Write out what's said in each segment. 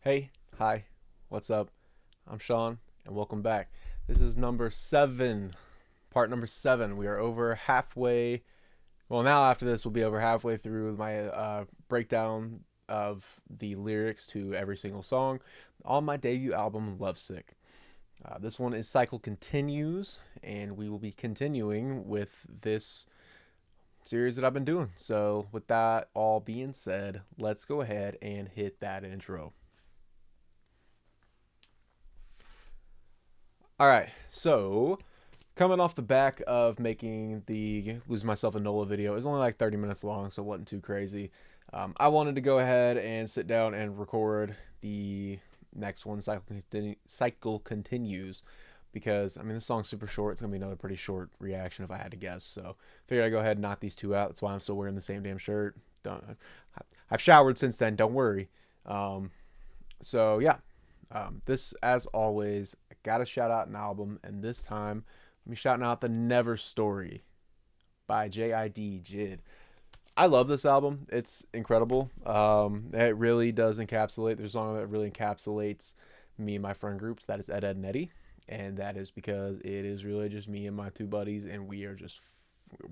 Hey, hi, what's up? I'm Sean, and welcome back. This is number 7, part number 7. We are over halfway. Well, now after this, we'll be over halfway through my breakdown of the lyrics to every single song on my debut album, Lovesick. This one is Cycle Continues, and we will be continuing with this series that I've been doing. So, with that all being said, let's go ahead and hit that intro. All right, so coming off the back of making the Lose Myself in NOLA video, it was only like 30 minutes long, so it wasn't too crazy. I wanted to go ahead and sit down and record the next one, Cycle Continues, because, I mean, this song's super short. It's going to be another pretty short reaction if I had to guess, so figured I'd go ahead and knock these two out. That's why I'm still wearing the same damn shirt. I've showered since then, don't worry. So, yeah, this, as always, I gotta shout out an album, and this time I'm shouting out The Never Story by JID Jid. I love this album. It's incredible. It really does encapsulate. There's a song that really encapsulates me and my friend groups. That is Ed, Ed, and Eddie, and that is because it is really just me and my two buddies, and we're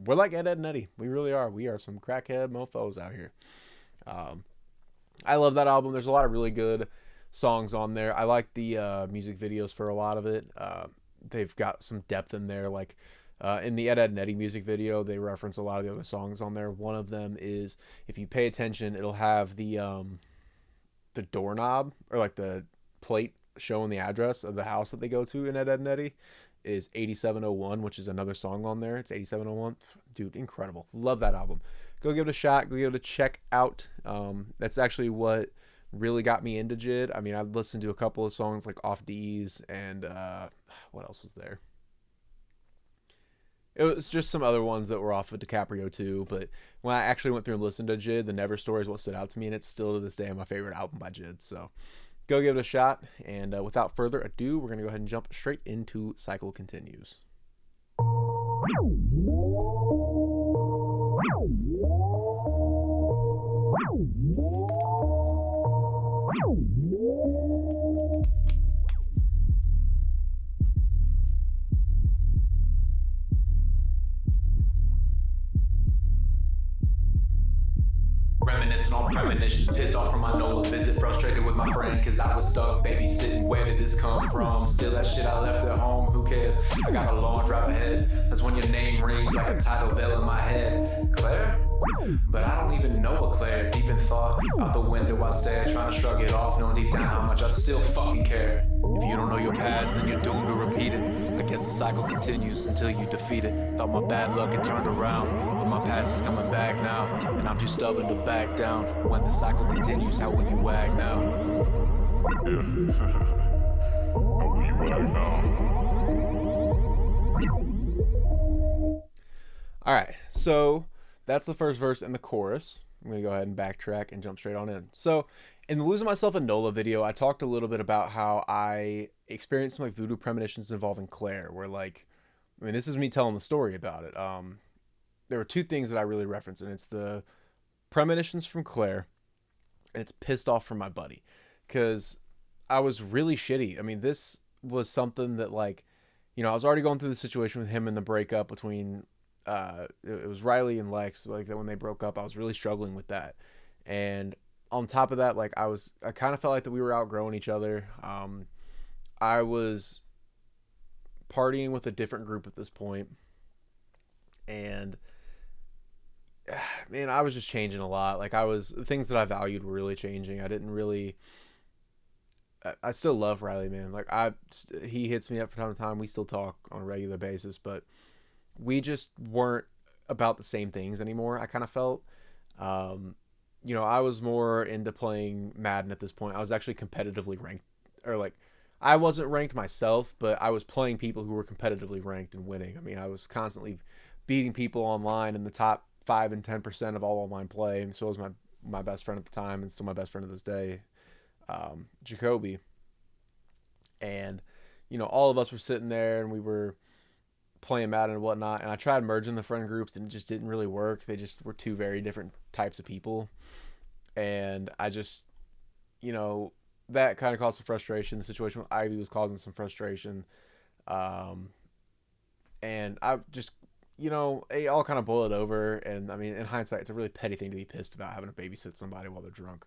like Ed, Ed, and Eddie. We really are. We are some crackhead mofos out here. I love that album. There's a lot of really good songs on there. I like the music videos for a lot of it. They've got some depth in there. Like in the Ed, Ed, and Eddie music video, they reference a lot of the other songs on there. One of them is, if you pay attention, it'll have the doorknob, or like the plate showing the address of the house that they go to in Ed, Ed, and Eddie is 8701, which is another song on there. It's 8701. Dude, incredible. Love that album. Go give it a shot. Go give it a check out. That's actually what really got me into Jid. I mean, I've listened to a couple of songs like Off D's and what else was there? It was just some other ones that were off of DiCaprio too. But when I actually went through and listened to Jid, The Never Story is what stood out to me, and it's still to this day my favorite album by Jid. So go give it a shot. And without further ado, we're gonna go ahead and jump straight into Cycle Continues. Reminiscing on premonitions, pissed off from my NOLA visit, frustrated with my friend cause I was stuck babysitting. Where did this come from? Still that shit I left at home, who cares? I got a long drive ahead. That's when your name rings like a Tidal bell in my head. Claire? But I don't even know a Claire. Deep in thought, out the window I stare, trying to shrug it off, knowing deep down how much I still fucking care. If you don't know your past, then you're doomed to repeat it. I guess the cycle continues until you defeat it. Thought my bad luck had turned around, but my past is coming back now, and I'm too stubborn to back down. When the cycle continues, how will you wag now? Yeah. How will you wag now? All right, so that's the first verse and the chorus. I'm gonna go ahead and backtrack and jump straight on in. So, in the Losing Myself in NOLA video, I talked a little bit about how I experienced some like voodoo premonitions involving Claire, where like, I mean, this is me telling the story about it. There were two things that I really referenced, and it's the premonitions from Claire, and it's pissed off from my buddy, because I was really shitty. I mean, this was something that like, I was already going through the situation with him and the breakup between it was Riley and Lex. Like that when they broke up, I was really struggling with that, and on top of that, like I kind of felt like that we were outgrowing each other. I was partying with a different group at this point, and man, I was just changing a lot. Like the things that I valued were really changing. I didn't really. I still love Riley, man. Like he hits me up from time to time. We still talk on a regular basis, but we just weren't about the same things anymore. I kind of felt, I was more into playing Madden at this point. I was actually competitively ranked, or like, I wasn't ranked myself, but I was playing people who were competitively ranked and winning. I mean, I was constantly beating people online in the top 5 and 10% of all online play, and so was my best friend at the time, and still my best friend to this day, Jacoby. And all of us were sitting there, and we were playing Madden and whatnot, and I tried merging the friend groups, and it just didn't really work. They just were two very different types of people, and I just, that kind of caused some frustration. The situation with Ivy was causing some frustration. Um, and I just, it all kind of boiled over. And I mean, in hindsight, it's a really petty thing to be pissed about having to babysit somebody while they're drunk.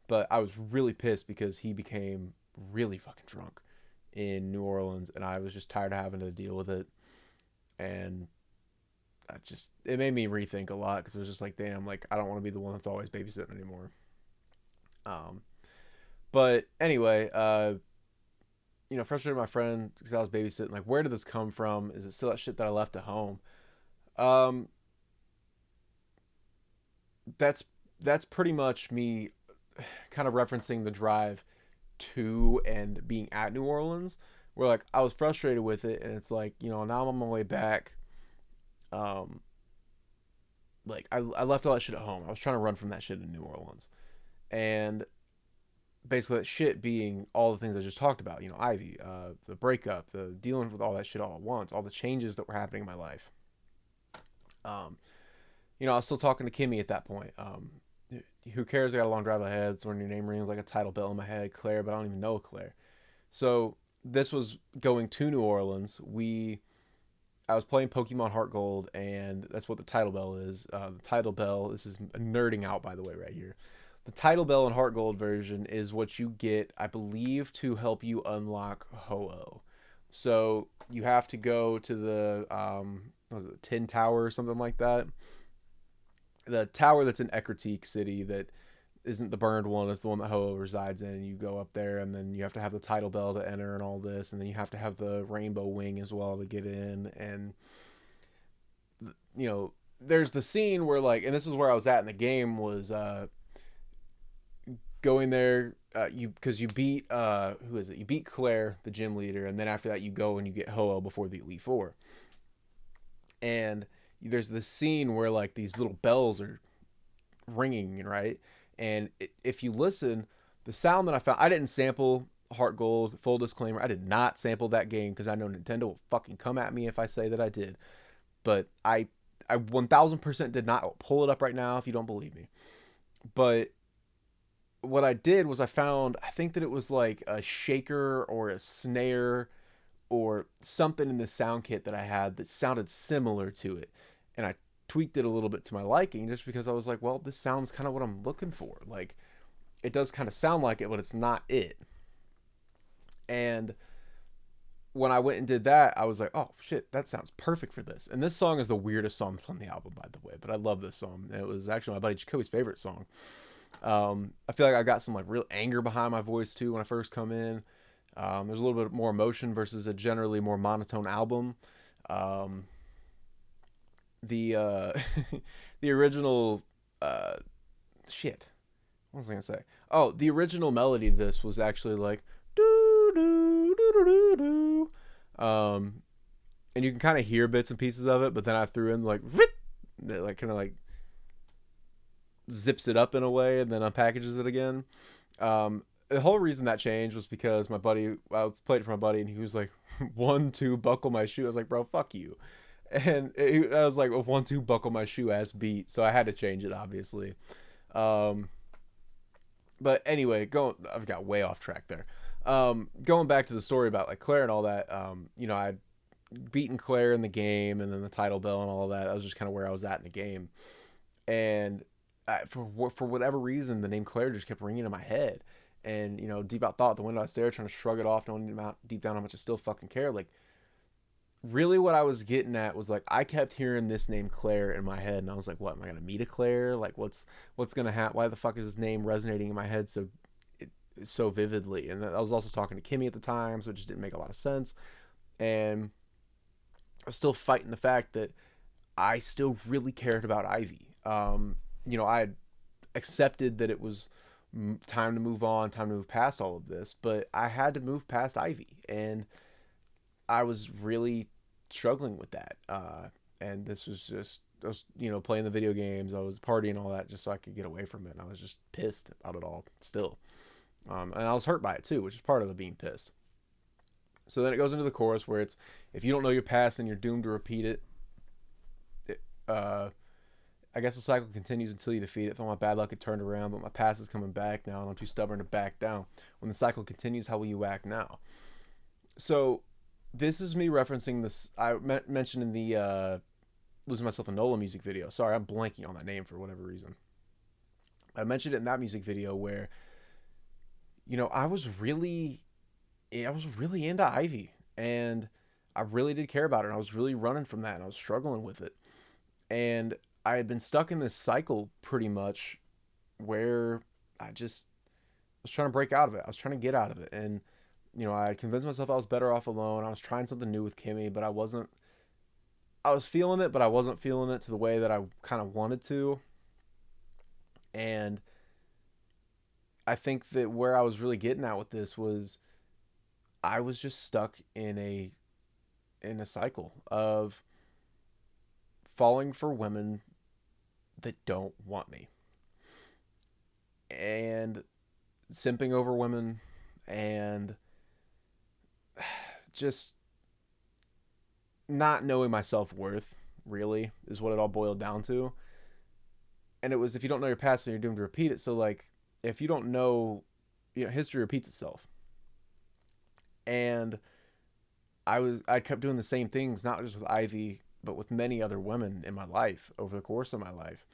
But I was really pissed because he became really fucking drunk in New Orleans, and I was just tired of having to deal with it. And it made me rethink a lot because it was just like, damn, like I don't want to be the one that's always babysitting anymore. But anyway, frustrated with my friend because I was babysitting. Like, where did this come from? Is it still that shit that I left at home? Um, that's pretty much me, kind of referencing the drive to and being at New Orleans, where like I was frustrated with it, and it's like, now I'm on my way back. Like I left all that shit at home. I was trying to run from that shit in New Orleans, and basically that shit being all the things I just talked about. Ivy, the breakup, the dealing with all that shit all at once, all the changes that were happening in my life. I was still talking to Kimmy at that point. Who cares? I got a long drive ahead. So when your name rings like a Tidal bell in my head, Claire, but I don't even know Claire. So this was going to New Orleans. I was playing Pokemon Heart Gold, and that's what the Tidal bell is. The Tidal bell, this is nerding out, by the way, right here. The Tidal bell in Heart Gold version is what you get, I believe, to help you unlock Ho-Oh. So you have to go to the, what was it, Tin Tower or something like that. The tower that's in Eckertique City that isn't the burned one, it's the one that Ho-Oh resides in. You go up there, and then you have to have the Tidal bell to enter and all this, and then you have to have the rainbow wing as well to get in. And there's the scene where, like, and this is where I was at in the game, was going there, because you beat who is it? You beat Claire, the gym leader, and then after that you go and you get Ho-Oh before the Elite Four. And there's this scene where like these little bells are ringing, right? And if you listen, the sound that I found, I didn't sample Heart Gold, full disclaimer, I did not sample that game because I know Nintendo will fucking come at me if I say that I did. But I 1000% did not. I'll pull it up right now if you don't believe me. But what I did was I think that it was like a shaker or a snare or something in the sound kit that I had that sounded similar to it. And I tweaked it a little bit to my liking just because I was like, well, this sounds kind of what I'm looking for. Like, it does kind of sound like it, but it's not it. And when I went and did that, I was like, oh shit, that sounds perfect for this. And this song is the weirdest song that's on the album, by the way, but I love this song. It was actually my buddy Jacoby's favorite song. I feel like I got some like real anger behind my voice too when I first come in. There's a little bit more emotion versus a generally more monotone album. The the original shit. What was I gonna say? Oh, the original melody to this was actually like doo doo doo doo doo doo. And you can kind of hear bits and pieces of it, but then I threw in like that, like kind of like zips it up in a way and then unpackages it again. The whole reason that changed was because I played it for my buddy, and he was like, 1, 2, buckle my shoe. I was like, bro, fuck you. And I was like, 1, 2, buckle my shoe ass beat. So I had to change it, obviously. But anyway, I've got way off track there. Going back to the story about like Claire and all that, I'd beaten Claire in the game, and then the Tidal bell and all of that. That was just kind of where I was at in the game. And for whatever reason, the name Claire just kept ringing in my head. And, deep out thought, the window I was there trying to shrug it off, knowing deep down how much I still fucking care. Like, really what I was getting at was, like, I kept hearing this name Claire in my head, and I was like, what, am I going to meet a Claire? Like, what's going to happen? Why the fuck is his name resonating in my head so vividly? And I was also talking to Kimmy at the time, so it just didn't make a lot of sense. And I was still fighting the fact that I still really cared about Ivy. I had accepted that it was time to move on, time to move past all of this, but I had to move past Ivy, and I was really struggling with that. And this was just, I was, playing the video games, I was partying, all that, just so I could get away from it. And I was just pissed about it all still. And I was hurt by it too, which is part of the being pissed. So then it goes into the chorus where it's, if you don't know your past, then you're doomed to repeat it. I guess the cycle continues until you defeat it. Thought my bad luck had turned around, but my past is coming back now, and I'm too stubborn to back down. When the cycle continues, how will you act now? So, this is me referencing this. I mentioned in the Losing Myself in Nola music video. Sorry, I'm blanking on that name for whatever reason. I mentioned it in that music video where, I was really into Ivy, and I really did care about her, and I was really running from that, and I was struggling with it. And I had been stuck in this cycle pretty much where I just was trying to break out of it. I was trying to get out of it. And, I convinced myself I was better off alone. I was trying something new with Kimmy, but I was feeling it, but I wasn't feeling it to the way that I kind of wanted to. And I think that where I was really getting at with this was I was just stuck in a cycle of falling for women that don't want me and simping over women and just not knowing my self-worth, really, is what it all boiled down to. And it was, if you don't know your past, then you're doomed to repeat it. So, like, if you don't know, history repeats itself. And I kept doing the same things, not just with Ivy, but with many other women in my life over the course of my life,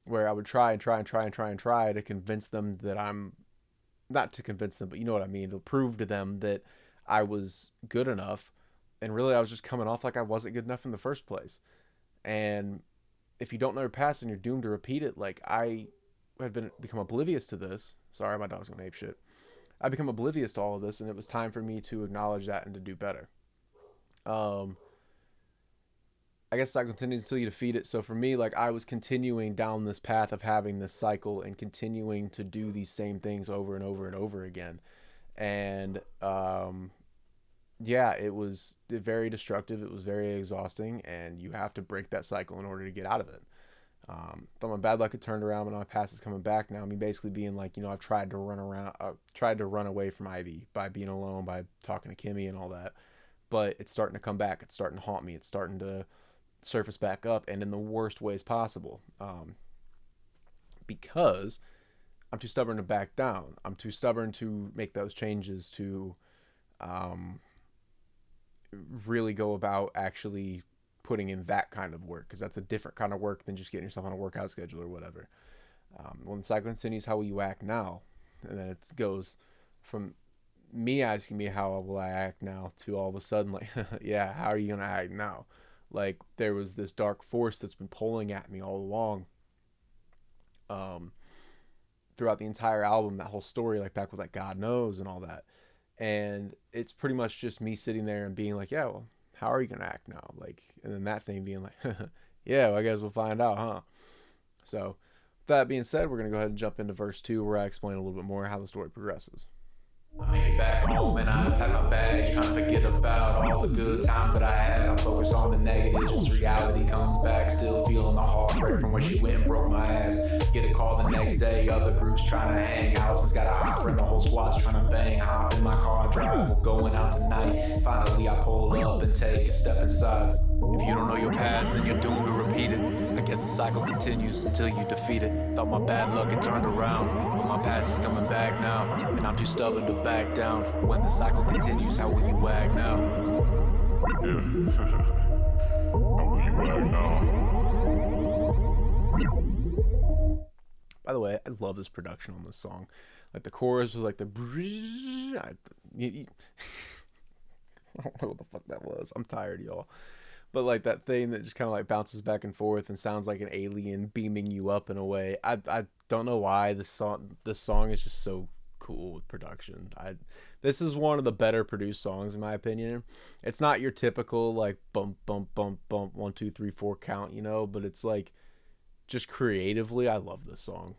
where I would try to convince them that I'm, not to convince them, but you know what I mean, to prove to them that I was good enough. And really, I was just coming off like I wasn't good enough in the first place. And if you don't know your past, then you're doomed to repeat it. Like, I had become oblivious to this. Sorry, my dog's gonna ape shit. I become oblivious to all of this, and it was time for me to acknowledge that and to do better. I guess that continues until you defeat it. So for me, like, I was continuing down this path of having this cycle and continuing to do these same things over and over and over again. And yeah, it was very destructive. It was very exhausting, and you have to break that cycle in order to get out of it. Thought my bad luck had turned around, and my past is coming back now. I mean, basically being like, I've tried to run away from Ivy by being alone, by talking to Kimmy and all that, but it's starting to come back. It's starting to haunt me. It's starting to surface back up, and in the worst ways possible. Because I'm too stubborn to back down. I'm too stubborn to make those changes to, really go about actually putting in that kind of work, because that's a different kind of work than just getting yourself on a workout schedule or whatever. When the cycle continues, how will you act now? And then it goes from me asking me how will I act now to all of a sudden, like, yeah, how are you gonna act now? Like, there was this dark force that's been pulling at me all along, throughout the entire album, that whole story, like back with like God Knows and all that. And it's pretty much just me sitting there and being like, yeah, well, how are you gonna act now? Like, and then that thing being like, yeah, well, I guess we'll find out, huh? So that being said, we're gonna go ahead and jump into verse 2, where I explain a little bit more how the story progresses. I make it back home and I unpack my bags, trying to forget about all the good times that I had. I'm focused on the negatives once reality comes back. Still feeling the heartbreak from when she went and broke my ass. Get a call the next day, other groups trying to hang. Allison's got a hot friend, the whole squad's trying to bang. Hop in my car, drive, we're going out tonight. Finally I pull up and take a step inside. If you don't know your past, then you're doomed to repeat it. I guess the cycle continues until you defeat it. Thought my bad luck had turned around, but my past is coming back now, and I'm too stubborn to back down. When the cycle continues, how will you act now? Yeah. How will you act now? By the way, I love this production on this song. Like, the chorus was like the I don't know what the fuck that was. I'm tired, y'all. But like that thing that just kind of like bounces back and forth and sounds like an alien beaming you up in a way. I don't know why this song is just so cool with production. This is one of the better produced songs in my opinion. It's not your typical like bump bump bump bump 1 2 3 4 count, but it's like, just creatively, I love this song.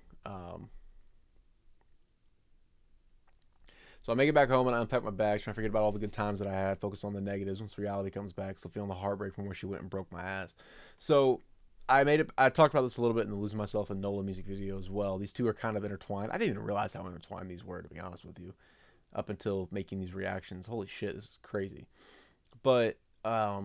So I make it back home and I unpack my bags, trying to forget about all the good times that I had, focus on the negatives once reality comes back, still feeling the heartbreak from where she went and broke my ass. So I talked about this a little bit in the Losing Myself in Nola music video as well. These two are kind of intertwined. I didn't even realize how intertwined these were, to be honest with you, up until making these reactions. Holy shit, this is crazy. But I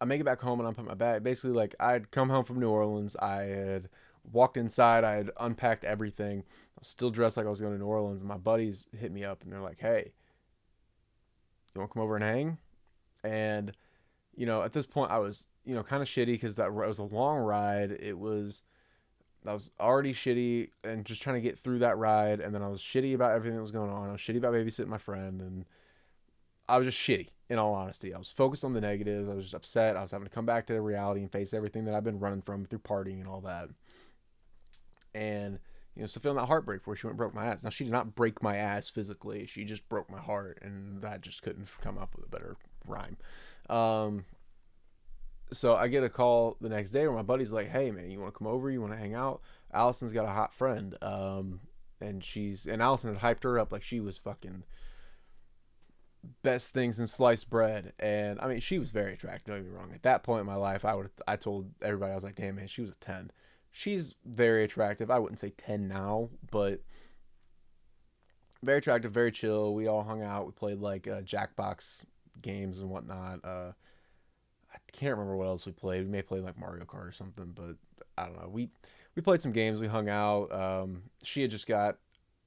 I make it back home and unpack my bag. Basically, like, I'd come home from New Orleans. I had walked inside. I had unpacked everything. I was still dressed like I was going to New Orleans. And my buddies hit me up and they're like, "Hey, you want to come over and hang?" And at this point, I was kind of shitty because that it was a long ride. I was already shitty and just trying to get through that ride, and then I was shitty about everything that was going on. I was shitty about babysitting my friend, and I was just shitty, in all honesty. I was focused on the negatives. I was just upset. I was having to come back to the reality and face everything that I've been running from through partying and all that. And, so feeling that heartbreak before she went and broke my ass. Now, she did not break my ass physically. She just broke my heart, and that just couldn't come up with a better rhyme. So I get a call the next day where my buddy's like, "Hey, man, you want to come over? You want to hang out? Allison's got a hot friend." And Allison had hyped her up like she was fucking best things in sliced bread. And I mean, she was very attractive, don't get me wrong. At that point in my life, I told everybody, I was like, "Damn, man, she was a 10. She's very attractive. I wouldn't say 10 now, but very attractive, very chill. We all hung out. We played like Jackbox games and whatnot. I can't remember what else we played. We may play like Mario Kart or something, but I don't know. We played some games. We hung out. She had just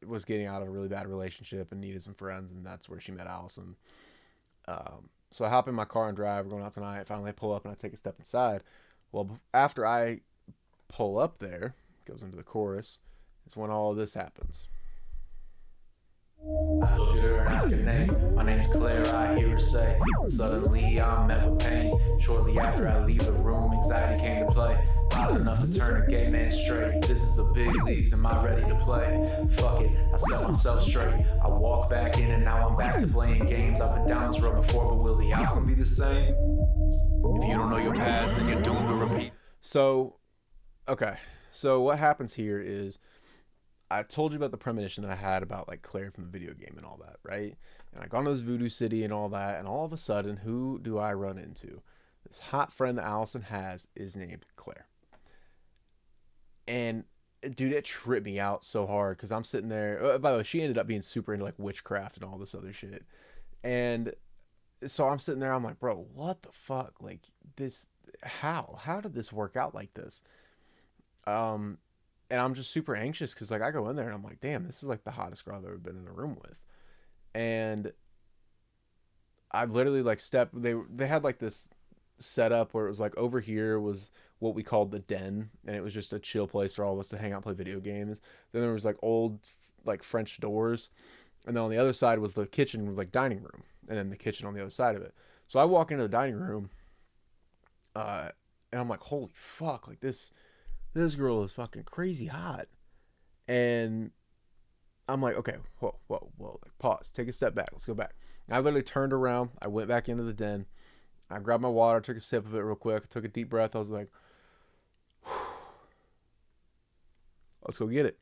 was getting out of a really bad relationship and needed some friends, and that's where she met Allison. So I hop in my car and drive. We're going out tonight. Finally, I pull up and I take a step inside. Well, after I pull up there, goes into the chorus, is when all of this happens. I look at her and ask her name. My name's Claire, I hear her say. And suddenly I'm met with pain. Shortly after I leave the room, anxiety came to play. Hot enough to turn a gay man straight. This is the big leagues, am I ready to play? Fuck it, I set myself straight. I walk back in and now I'm back to playing games. I've been down this road before, but will the outcome be the same? If you don't know your past, then you're doomed to repeat. So what happens here is, I told you about the premonition that I had about like Claire from the video game and all that, right? And I got to this Voodoo City and all that, and all of a sudden, who do I run into? This hot friend that Allison has is named Claire. And dude, it tripped me out so hard because I'm sitting there. By the way, she ended up being super into like witchcraft and all this other shit. And so I'm sitting there, I'm like, bro, what the fuck? Like this, how did this work out like this? And I'm just super anxious because like I go in there and I'm like, damn, this is like the hottest girl I've ever been in a room with. And I literally like they had like this setup where it was like over here was what we called the den, and it was just a chill place for all of us to hang out and play video games. Then there was like old like French doors, and then on the other side was the kitchen with like dining room, and then the kitchen on the other side of it. So I walk into the dining room, and I'm like, holy fuck, like this girl is fucking crazy hot. And I'm like, okay, whoa, like pause, take a step back, let's go back. And I literally turned around, I went back into the den, I grabbed my water, took a sip of it real quick, took a deep breath, I was like, let's go get it.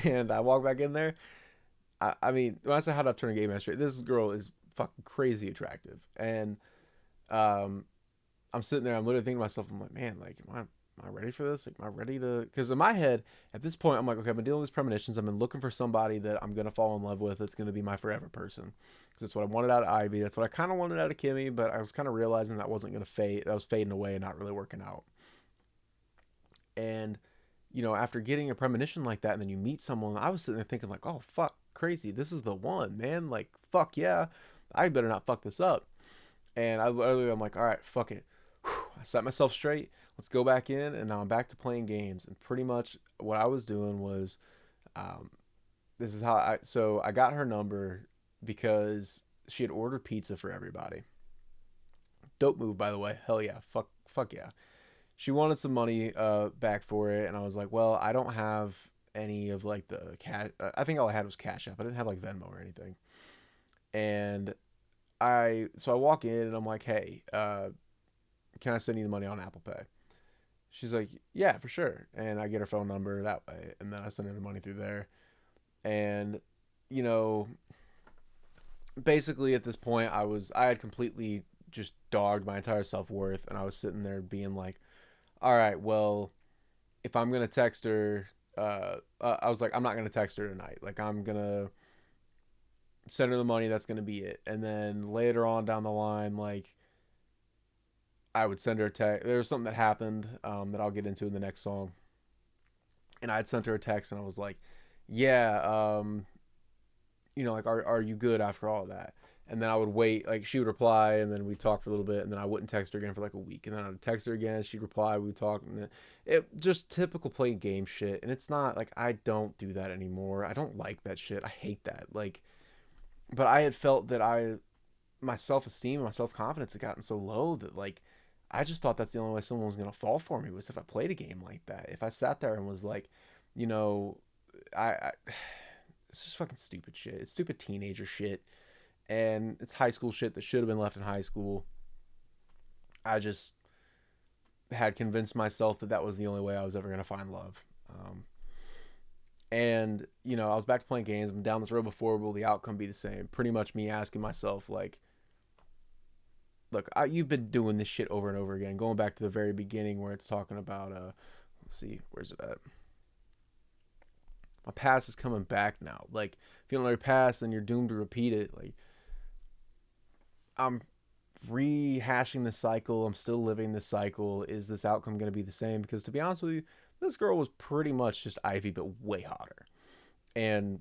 And I walked back in there. I mean, when I say how to turn a gay man straight, this girl is fucking crazy attractive. And I'm sitting there, I'm literally thinking to myself, I'm like, man, like, am I ready for this? Like, am I ready to? Because in my head, at this point, I'm like, okay, I've been dealing with these premonitions. I've been looking for somebody that I'm gonna fall in love with. That's gonna be my forever person. Because that's what I wanted out of Ivy. That's what I kind of wanted out of Kimmy. But I was kind of realizing that wasn't gonna fade. That was fading away and not really working out. And after getting a premonition like that, and then you meet someone, I was sitting there thinking like, oh fuck, crazy, this is the one, man. Like, fuck yeah, I better not fuck this up. And I'm like, all right, fuck it. I set myself straight. Let's go back in, and now I'm back to playing games. And pretty much what I was doing was, this is how I got her number because she had ordered pizza for everybody. Dope move, by the way. Hell yeah, fuck yeah. She wanted some money back for it, and I was like, well, I don't have any of like the cash. I think all I had was Cash App. I didn't have like Venmo or anything. And so I walk in and I'm like, hey, can I send you the money on Apple Pay? She's like, yeah, for sure. And I get her phone number that way, and then I send her the money through there. And basically at this point, I had completely just dogged my entire self-worth, and I was sitting there being like, all right, well, if I'm gonna text her, I was like, I'm not gonna text her tonight. Like, I'm gonna send her the money, that's going to be it. And then later on down the line, like, I would send her a text. There was something that happened that I'll get into in the next song. And I'd sent her a text and I was like, yeah, like, are you good after all of that? And then I would wait, like, she would reply, and then we'd talk for a little bit, and then I wouldn't text her again for like a week. And then I would text her again, she'd reply, we'd talk, and then it just typical playing game shit. And it's not like I don't do that anymore. I don't like that shit. I hate that. Like, but I had felt that my self-esteem and my self-confidence had gotten so low that, like, I just thought that's the only way someone was going to fall for me was if I played a game like that. If I sat there and was like, you know, I it's just fucking stupid shit. It's stupid teenager shit. And it's high school shit that should have been left in high school. I just had convinced myself that that was the only way I was ever going to find love. And, I was back to playing games. I'm down this road before. Will the outcome be the same? Pretty much me asking myself, like, look, you've been doing this shit over and over again. Going back to the very beginning where it's talking about, let's see, where's it at? My past is coming back now. Like, if you don't know your past, then you're doomed to repeat it. Like, I'm rehashing the cycle. I'm still living this cycle. Is this outcome going to be the same? Because to be honest with you, this girl was pretty much just Ivy, but way hotter. And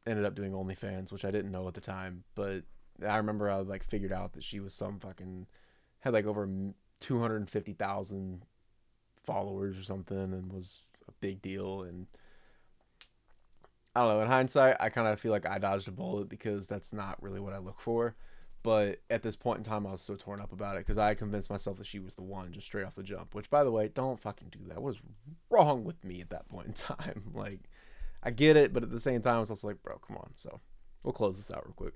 ended up doing OnlyFans, which I didn't know at the time. But I remember I like figured out that she was some fucking, had like over 250,000 followers or something, and was a big deal. And I don't know, in hindsight, I kind of feel like I dodged a bullet because that's not really what I look for. But at this point in time, I was so torn up about it because I convinced myself that she was the one just straight off the jump. Which, by the way, don't fucking do that. What was wrong with me at that point in time? Like, I get it, but at the same time, it's also like, bro, come on. So we'll close this out real quick.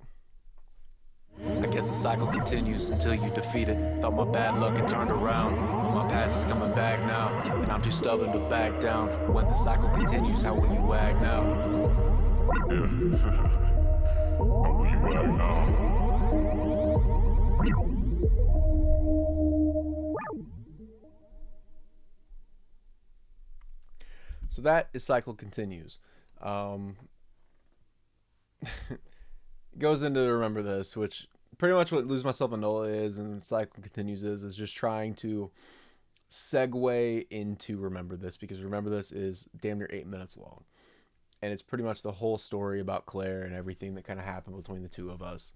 I guess the cycle continues until you defeat it. Thought my bad luck had turned around, but my past is coming back now, and I'm too stubborn to back down. When the cycle continues, how will you wag now? Yeah. How will you act now? So that is Cycle Continues. Goes into Remember This, which pretty much what Lose Myself in NOLA is, and Cycle Continues is just trying to segue into Remember This, because Remember This is damn near 8 minutes long. And it's pretty much the whole story about Claire and everything that kind of happened between the two of us.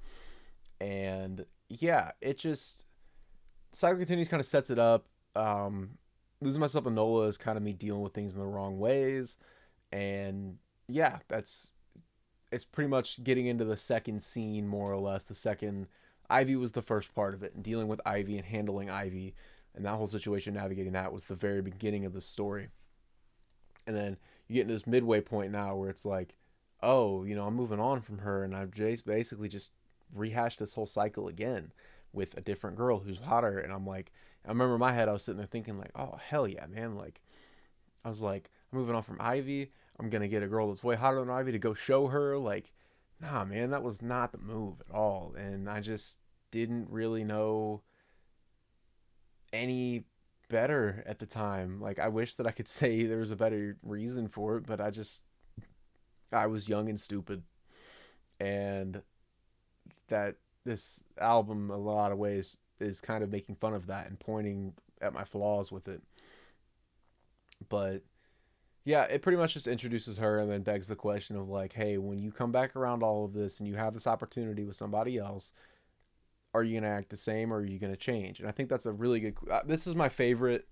And yeah, it just, Cycle Continues kind of sets it up. Losing Myself in NOLA is kind of me dealing with things in the wrong ways. And yeah, it's pretty much getting into the second scene, more or less. The second, Ivy was the first part of it, and dealing with Ivy and handling Ivy and that whole situation, navigating that was the very beginning of the story. And then you get into this midway point now where it's like, oh, I'm moving on from her, and I've basically just rehashed this whole cycle again with a different girl who's hotter. And I'm like, I remember in my head I was sitting there thinking like, oh hell yeah, man. Like, I was like, I'm moving on from Ivy, I'm gonna get a girl that's way hotter than Ivy to go show her. Like, nah, man, that was not the move at all. And I just didn't really know any better at the time. Like, I wish that I could say there was a better reason for it, but I was young and stupid. And that this album, in a lot of ways, is kind of making fun of that and pointing at my flaws with it. But yeah, it pretty much just introduces her and then begs the question of like, hey, when you come back around all of this and you have this opportunity with somebody else, are you going to act the same, or are you going to change? And I think that's a really good, this is my favorite,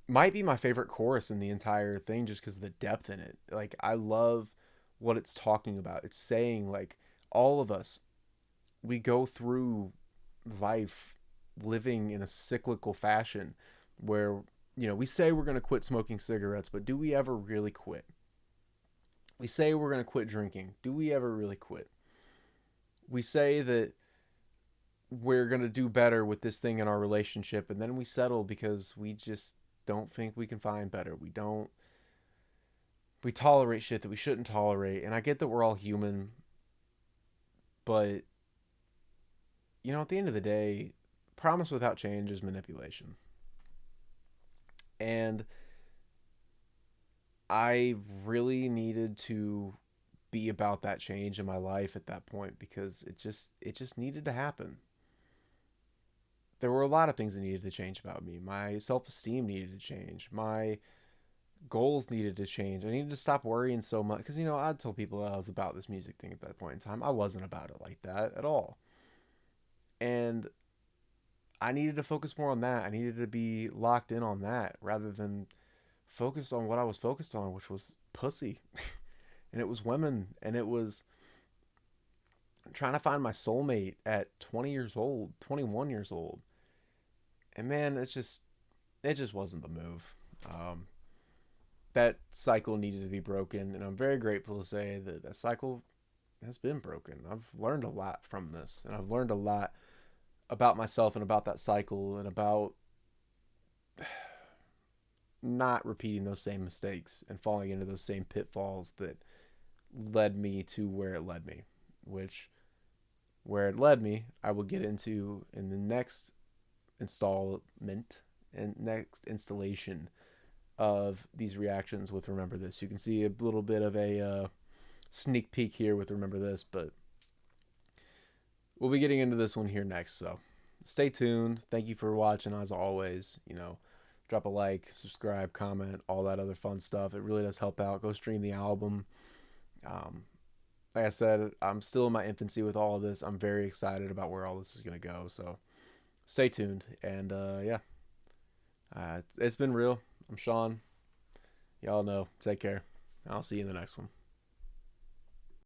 might be my favorite chorus in the entire thing, just because of the depth in it. Like, I love what it's talking about. It's saying like, all of us, we go through life living in a cyclical fashion where, we say we're going to quit smoking cigarettes, but do we ever really quit? We say we're going to quit drinking. Do we ever really quit? We say that we're going to do better with this thing in our relationship, and then we settle because we just don't think we can find better. We tolerate shit that we shouldn't tolerate. And I get that we're all human, but at the end of the day, promise without change is manipulation. And I really needed to be about that change in my life at that point, because it just needed to happen. There were a lot of things that needed to change about me. My self-esteem needed to change. My goals needed to change. I needed to stop worrying so much, because I'd told people I was about this music thing at that point in time. I wasn't about it like that at all. And I needed to focus more on that. I needed to be locked in on that rather than focused on what I was focused on, which was pussy. And it was women, and it was trying to find my soulmate at 20 years old, 21 years old. And man, it just wasn't the move. That cycle needed to be broken, and I'm very grateful to say that that cycle has been broken. I've learned a lot from this, and I've learned a lot about myself and about that cycle, and about not repeating those same mistakes and falling into those same pitfalls that led me to where it led me, which where it led me I will get into in the next installment and next installation of these reactions with Remember This. You can see a little bit of a sneak peek here with Remember This, but we'll be getting into this one here next, so stay tuned. Thank you for watching, as always. Drop a like, subscribe, comment, all that other fun stuff. It really does help out. Go stream the album. Like I said, I'm still in my infancy with all of this. I'm very excited about where all this is going to go, so stay tuned. And it's been real. I'm Sean. Y'all know. Take care. I'll see you in the next one.